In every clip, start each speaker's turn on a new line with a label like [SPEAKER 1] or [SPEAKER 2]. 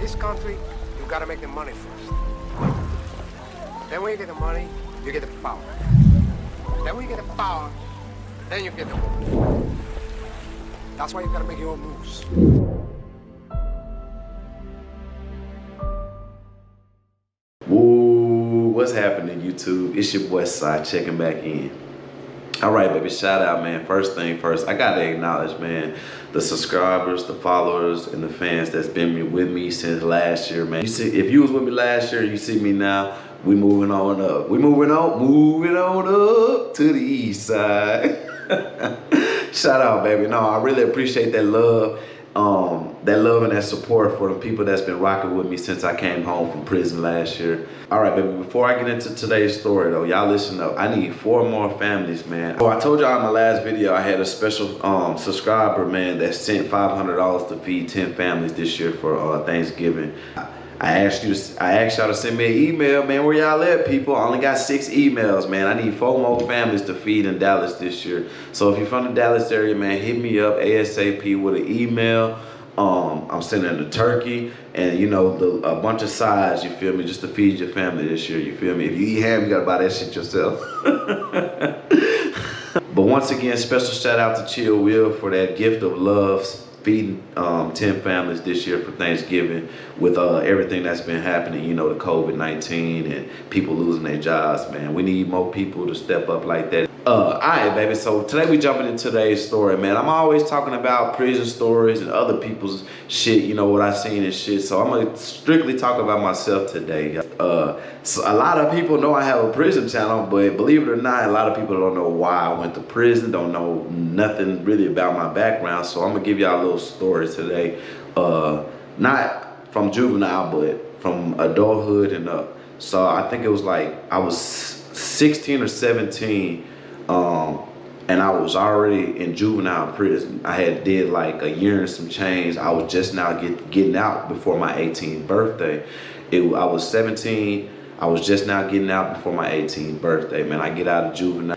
[SPEAKER 1] This country, you gotta make the money first. Then when you get the money, you get the power. Then when you get the power, then you get the wealth. That's why you gotta make your own moves.
[SPEAKER 2] Woo, what's happening, YouTube? It's your boy Sai checking back in. All right, baby, shout out, man. First thing first, I gotta acknowledge, man, the subscribers, the followers, and the fans that's been with me since last year, man. You see, if you was with me last year, you see me now, we moving on up. We moving on up to the east side. Shout out, baby. No, I really appreciate that love. That love and that support for the people that's been rocking with me since I came home from prison last year. All right, baby, before I get into today's story though, y'all listen up. I need 4 more families, man. So I told y'all in my last video, I had a special subscriber, man, that sent $500 to feed 10 families this year for Thanksgiving. I asked y'all to send me an email, man. Where y'all at, people? I only got 6 emails, man. I need 4 more families to feed in Dallas this year. So if you're from the Dallas area, man, hit me up ASAP with an email. I'm sending a turkey and, you know, a bunch of sides, you feel me, just to feed your family this year, you feel me. If you eat ham, you gotta buy that shit yourself. But once again, special shout out to Chill Will for that gift of love, feeding 10 families this year for Thanksgiving with everything that's been happening, you know, the COVID-19 and people losing their jobs, man. We need more people to step up like that. All right, baby, so today we jumping into today's story, man. I'm always talking about prison stories and other people's shit, you know, what I've seen and shit. So I'm gonna strictly talk about myself today. So a lot of people know I have a prison channel, but believe it or not, a lot of people don't know why I went to prison, don't know nothing really about my background. So I'm gonna give y'all a little story today. Not from juvenile, but from adulthood and up. So I think it was like I was 16 or 17. And I was already in juvenile prison. I had did like a year and some change. I was just now getting out before my 18th birthday. I was 17. I was just now getting out before my 18th birthday, man. I get out of juvenile.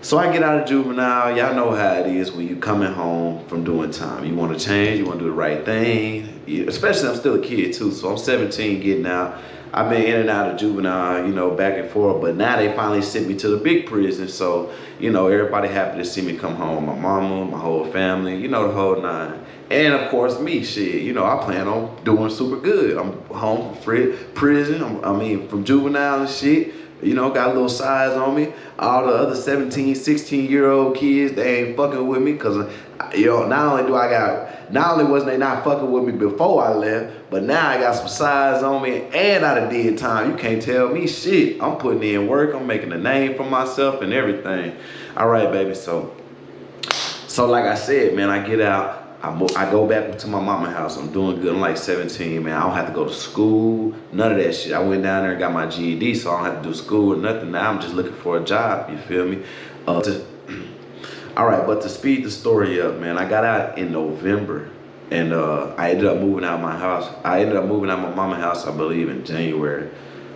[SPEAKER 2] So I get out of juvenile. Y'all know how it is when you coming home from doing time. You want to change. You want to do the right thing. Especially I'm still a kid too. So I'm 17 getting out. I've been in and out of juvenile, you know, back and forth, but now they finally sent me to the big prison. So, you know, everybody happy to see me come home. My mama, my whole family, you know, the whole 9. And of course me, shit, you know, I plan on doing super good. I'm home from prison, from juvenile and shit. You know, got a little size on me. All the other 17, 16-year-old kids, they ain't fucking with me because, you know, not only wasn't they not fucking with me before I left, but now I got some size on me and I done did time. You can't tell me shit. I'm putting in work. I'm making a name for myself and everything. All right, baby. So like I said, man, I get out. I go back to my mama's house. I'm doing good. I'm like 17, man. I don't have to go to school, none of that shit. I went down there and got my GED, so I don't have to do school or nothing. Now I'm just looking for a job, you feel me? All right, but to speed the story up, man, I got out in November, and I ended up moving out of my house. I ended up moving out of my mama's house, I believe, in January.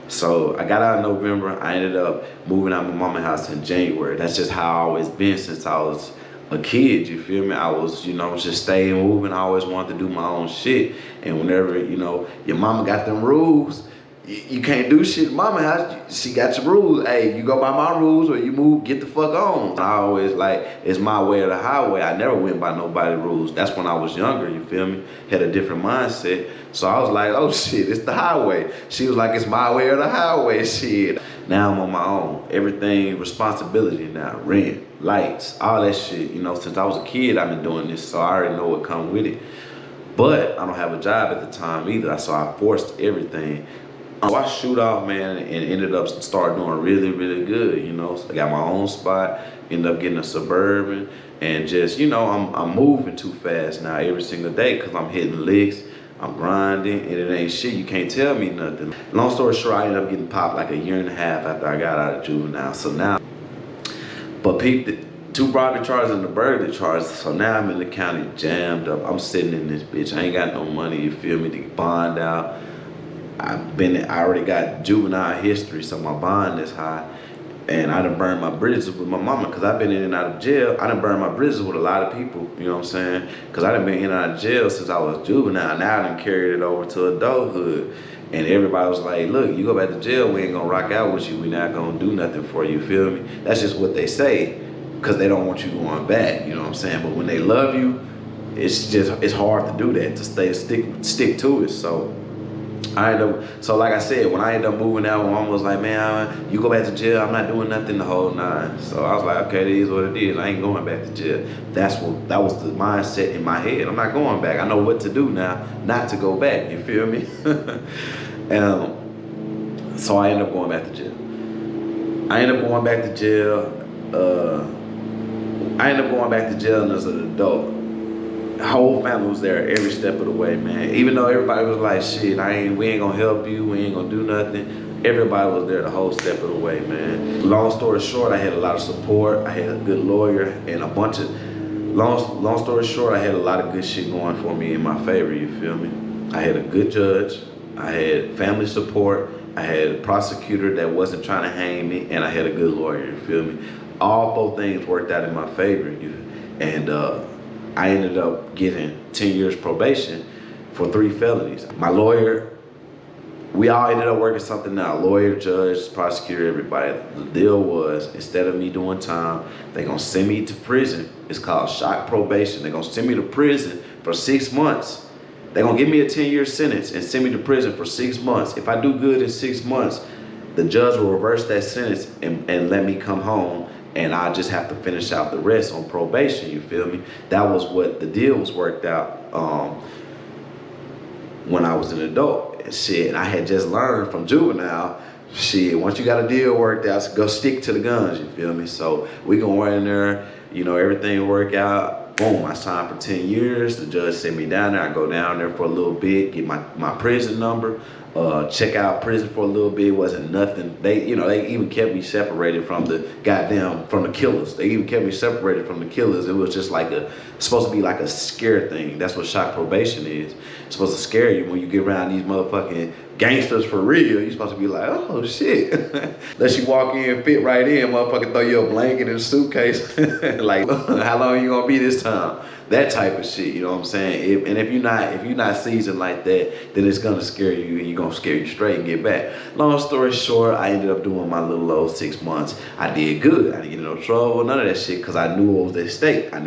[SPEAKER 2] So I got out in November. I ended up moving out of my mama's house in January. That's just how I always been since I was a kid, you feel me? I was, you know, just staying moving. I always wanted to do my own shit. And whenever, you know, your mama got them rules, you can't do shit in mama house. She got your rules. Hey, you go by my rules or you move, get the fuck on. I always like, it's my way or the highway. I never went by nobody's rules. That's when I was younger, you feel me? Had a different mindset. So I was like, oh shit, it's the highway. She was like, it's my way or the highway, shit. Now I'm on my own. Everything, responsibility now, rent, lights, all that shit. You know, since I was a kid, I've been doing this, so I already know what comes with it. But I don't have a job at the time either, so I forced everything. So I shoot off, man, and ended up starting doing really, really good, you know. So I got my own spot, ended up getting a Suburban, and just, you know, I'm moving too fast now every single day because I'm hitting licks. I'm grinding, and it ain't shit. You can't tell me nothing. Long story short, I ended up getting popped like a year and a half after I got out of juvenile. So now, but peep, the 2 robbery charges and the burglary charges. So now I'm in the county jammed up. I'm sitting in this bitch. I ain't got no money, you feel me, to bond out. I already got juvenile history, so my bond is high. And I done burned my bridges with my mama, because I've been in and out of jail. I done burned my bridges with a lot of people, you know what I'm saying? Because I done been in and out of jail since I was juvenile. Now I done carried it over to adulthood. And everybody was like, look, you go back to jail, we ain't gonna rock out with you. We not gonna do nothing for you, feel me? That's just what they say, because they don't want you going back, you know what I'm saying? But when they love you, it's hard to do that, to stick to it. So like I said, when I ended up moving out, my mom was like, man, you go back to jail, I'm not doing nothing the whole 9. So I was like, okay, it is what it is. I ain't going back to jail. That was the mindset in my head. I'm not going back. I know what to do now, not to go back, you feel me? So I ended up going back to jail. I ended up going back to jail as an adult. The whole family was there every step of the way, man. Even though everybody was like, shit, we ain't gonna help you, we ain't gonna do nothing. Everybody was there the whole step of the way, man. Long story short, I had a lot of support. I had a good lawyer and a bunch of, long story short, I had a lot of good shit going for me in my favor, you feel me? I had a good judge, I had family support, I had a prosecutor that wasn't trying to hang me, and I had a good lawyer, you feel me? All 4 things worked out in my favor, and I ended up getting 10 years probation for 3 felonies. My lawyer, we all ended up working something out. Lawyer, judge, prosecutor, everybody. The deal was, instead of me doing time, they're gonna send me to prison. It's called shock probation. They're gonna send me to prison for 6 months. They're gonna give me a 10-year sentence and send me to prison for 6 months. If I do good in 6 months, the judge will reverse that sentence and let me come home, and I just have to finish out the rest on probation, you feel me? That was what the deal was worked out when I was an adult. And shit, I had just learned from juvenile, shit, once you got a deal worked out, go stick to the guns, you feel me? So we go in there, you know, everything work out, boom, I signed for 10 years. The judge sent me down there. I go down there for a little bit, get my prison number, check out prison for a little bit. It wasn't nothing. They even kept me separated from the killers. They even kept me separated from the killers. It was just like supposed to be like a scare thing. That's what shock probation is. It's supposed to scare you when you get around these motherfucking gangsters for real. You're supposed to be like, oh shit. Unless you walk in, fit right in, motherfucker throw you a blanket in a suitcase. Like, how long you gonna be this time? That type of shit, you know what I'm saying? If you're not seasoned like that, then it's gonna scare you, and you're gonna scare you straight and get back. Long story short, I ended up doing my little old 6 months. I did good. I didn't get in no trouble, none of that shit, because I knew it was at stake. I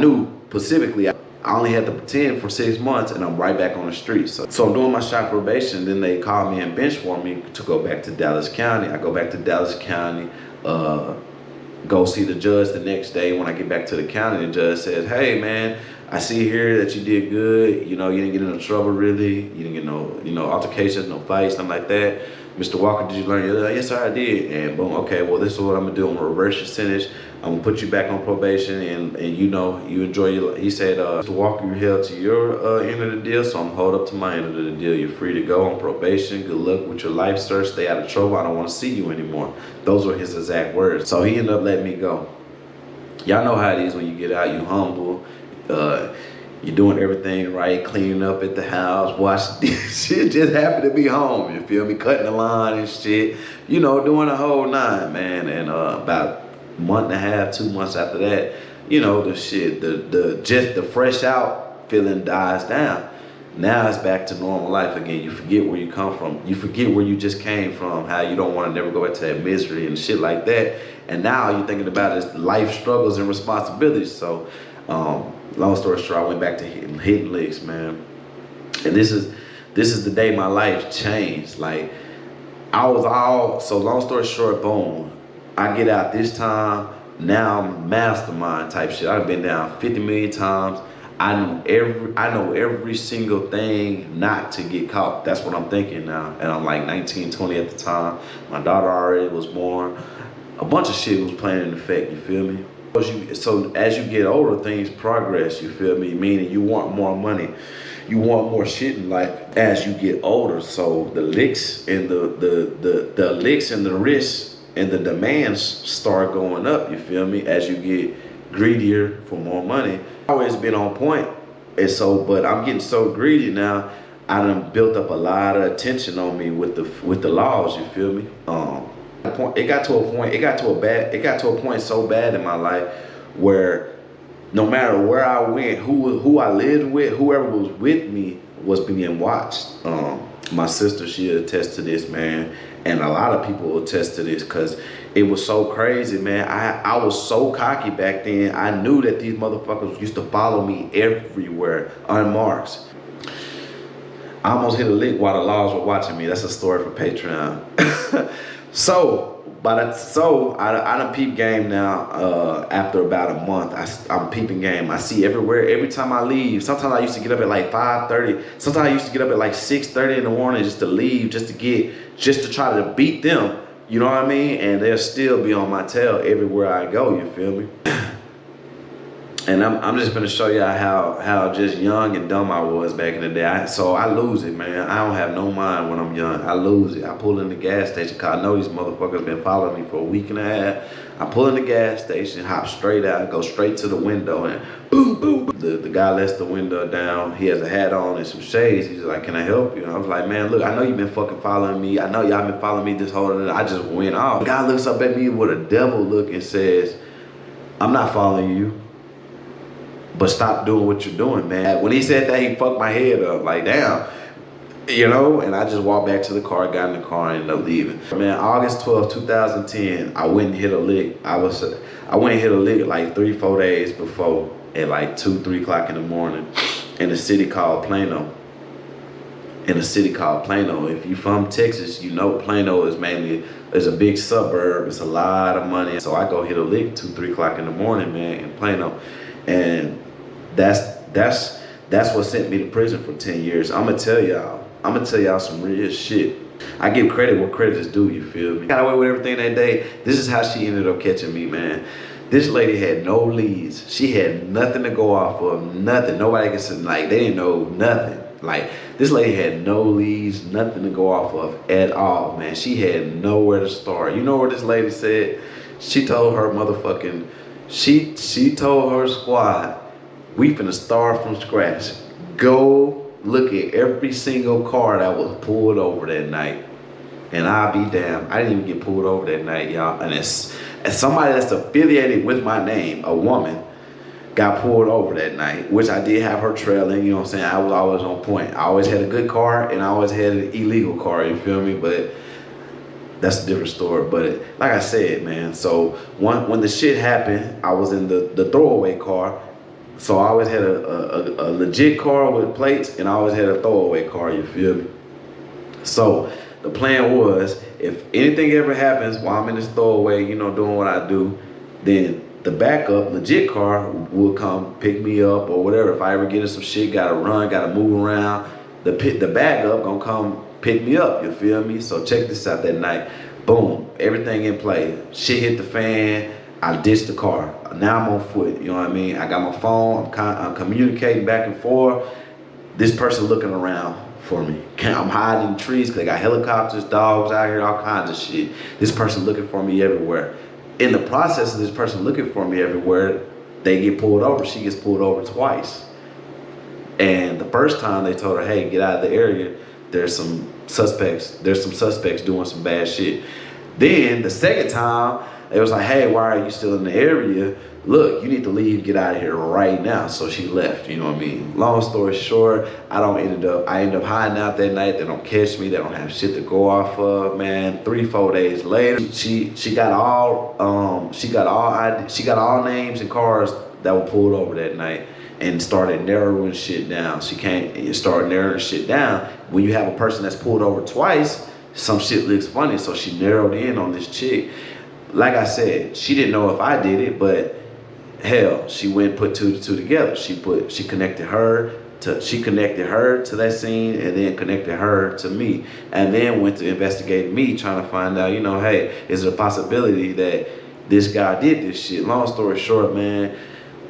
[SPEAKER 2] knew specifically I only had to pretend for 6 months, and I'm right back on the streets. So I'm doing my shock probation. Then they called me and bench warned me to go back to Dallas County. I go back to Dallas County, go see the judge the next day. When I get back to the county, the judge says, hey man, I see here that you did good. You know, you didn't get into trouble really. You didn't get no altercations, no fights, nothing like that. Mr. Walker, did you learn? You're like, yes sir, I did. And boom, okay, well this is what I'm gonna do. I'm gonna reverse your sentence. I'm gonna put you back on probation, and you enjoy your, he said, Mr. Walker, you held to your end of the deal, so I'm hold up to my end of the deal. You're free to go on probation. Good luck with your life, sir. Stay out of trouble. I don't want to see you anymore. Those were his exact words. So he ended up letting me go. Y'all know how it is when you get out. You humble. You're doing everything right, cleaning up at the house, washing shit. Just happy to be home, you feel me? Cutting the line and shit, you know, doing the whole 9, man. And about a month and a half, 2 months after that, you know, the fresh out feeling dies down. Now it's back to normal life again. You forget where you come from. You forget where you just came from, how you don't want to never go back to that misery and shit like that. And now you're thinking about is life struggles and responsibilities. So, long story short, I went back to hitting licks, man. And this is the day my life changed. Like, so long story short, boom, I get out this time. Now I'm mastermind type shit. I've been down 50 million times. I know every single thing not to get caught. That's what I'm thinking now. And I'm like 19, 20 at the time. My daughter already was born. A bunch of shit was playing in effect, you feel me? So as you get older, things progress, you feel me? Meaning you want more money. You want more shit in life as you get older. So the licks and the licks and the risks and the demands start going up, you feel me? As you get greedier for more money. I've always been on point. And so, but I'm getting so greedy now, I done built up a lot of attention on me with the laws, you feel me? It got to a point so bad in my life where no matter where I went, who I lived with, whoever was with me was being watched. My sister, she attest to this, man, and a lot of people will attest to this because it was so crazy, man. I was so cocky back then. I knew that these motherfuckers used to follow me everywhere, unmarked. I almost hit a lick while the laws were watching me. That's a story for Patreon. I done peep game now. After about a month, I'm peeping game. I see everywhere. Every time I leave, sometimes I used to get up at like 5:30. Sometimes I used to get up at like 6:30 in the morning just to leave, just to try to beat them. You know what I mean? And they'll still be on my tail everywhere I go. You feel me? And I'm just gonna show you how just young and dumb I was back in the day. So I lose it, man. I don't have no mind when I'm young. I lose it. I pull in the gas station because I know these motherfuckers been following me for a week and a half. I pull in the gas station, hop straight out, go straight to the window, and boom, boom, boom. The guy lets the window down. He has a hat on and some shades. He's like, "Can I help you?" And I was like, "Man, look, I know you've been fucking following me. I know y'all been following me this whole time." I just went off. The guy looks up at me with a devil look and says, "I'm not following you, but stop doing what you're doing, man." When he said that, he fucked my head up, like, damn, you know? And I just walked back to the car, got in the car, and ended up leaving. Man, August 12, 2010, I went and hit a lick. I went and hit a lick like 3-4 days before at like 2-3 o'clock in the morning in a city called Plano. If you're from Texas, you know Plano is a big suburb. It's a lot of money. So I go hit a lick 2-3 o'clock in the morning, man, in Plano. And that's what sent me to prison for 10 years. I'm gonna tell y'all some real shit. I give credit where credit is due, you feel me? Got away with everything that day. This is how she ended up catching me, man. This lady had no leads. She had nothing to go off of, nothing. Nobody could say, like, they didn't know nothing. Like, this lady had no leads, nothing to go off of at all, man. She had nowhere to start. You know what this lady said? She told her motherfucking, she told her squad, "We finna start from scratch. Go look at every single car that was pulled over that night." And I'll be damned, I didn't even get pulled over that night, y'all. And it's somebody that's affiliated with my name, a woman, got pulled over that night, which I did have her trailing, you know what I'm saying? I was always on point. I always had a good car and I always had an illegal car, you feel me? But that's a different story. But like I said, man, so when the shit happened, I was in the throwaway car. So I always had a legit car with plates, and I always had a throwaway car, you feel me? So the plan was, if anything ever happens while I'm in this throwaway, you know, doing what I do, then the backup legit car will come pick me up or whatever. If I ever get in some shit, gotta run, gotta move around, the backup gonna come pick me up, you feel me? So check this out that night. Boom, everything in play. Shit hit the fan, I ditched the car. Now I'm on foot, you know what I mean? I got my phone, I'm communicating back and forth. This person looking around for me. I'm hiding in trees because they got helicopters, dogs out here, all kinds of shit. This person looking for me everywhere. In the process of this person looking for me everywhere, they get pulled over. She gets pulled over twice. And the first time they told her, "Hey, get out of the area. There's some suspects doing some bad shit." Then the second time, it was like, "Hey, why are you still in the area? Look, you need to leave, get out of here right now." So she left, you know what I mean? Long story short, I end up hiding out that night. They don't catch me, they don't have shit to go off of, man. 3-4 days later, she got all names and cars that were pulled over that night and started narrowing shit down. It started narrowing shit down. When you have a person that's pulled over twice, some shit looks funny, so she narrowed in on this chick. Like I said, she didn't know if I did it, but hell, she went and put 2 to 2 together. She connected her to that scene, and then connected her to me, and then went to investigate me, trying to find out, you know, hey, is there a possibility that this guy did this shit? Long story short, man,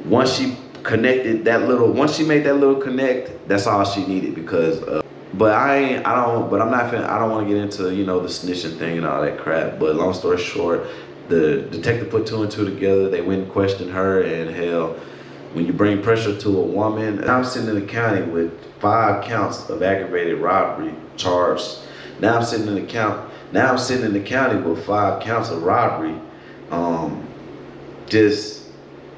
[SPEAKER 2] once she made that little connect, that's all she needed, because but I don't want to get into, you know, the snitching thing and all that crap. But long story short, the detective put 2 and 2 together. They went and questioned her, and hell, when you bring pressure to a woman, I'm sitting in the county with 5 counts of aggravated robbery charged, Now I'm sitting in the county with 5 counts of robbery. Just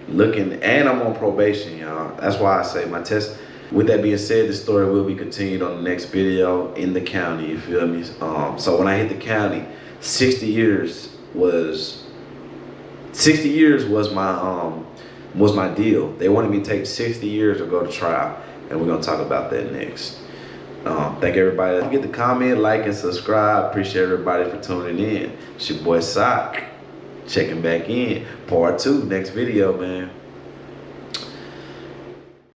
[SPEAKER 2] looking, and I'm on probation, y'all. That's why I say my test. With that being said, the story will be continued on the next video in the county. You feel me? So when I hit the county, 60 years was my deal. They wanted me to take 60 years to go to trial, and we're gonna talk about that next. Thank everybody. Don't forget to comment, like, and subscribe. Appreciate everybody for tuning in. It's your boy Sock, checking back in. Part 2, next video, man.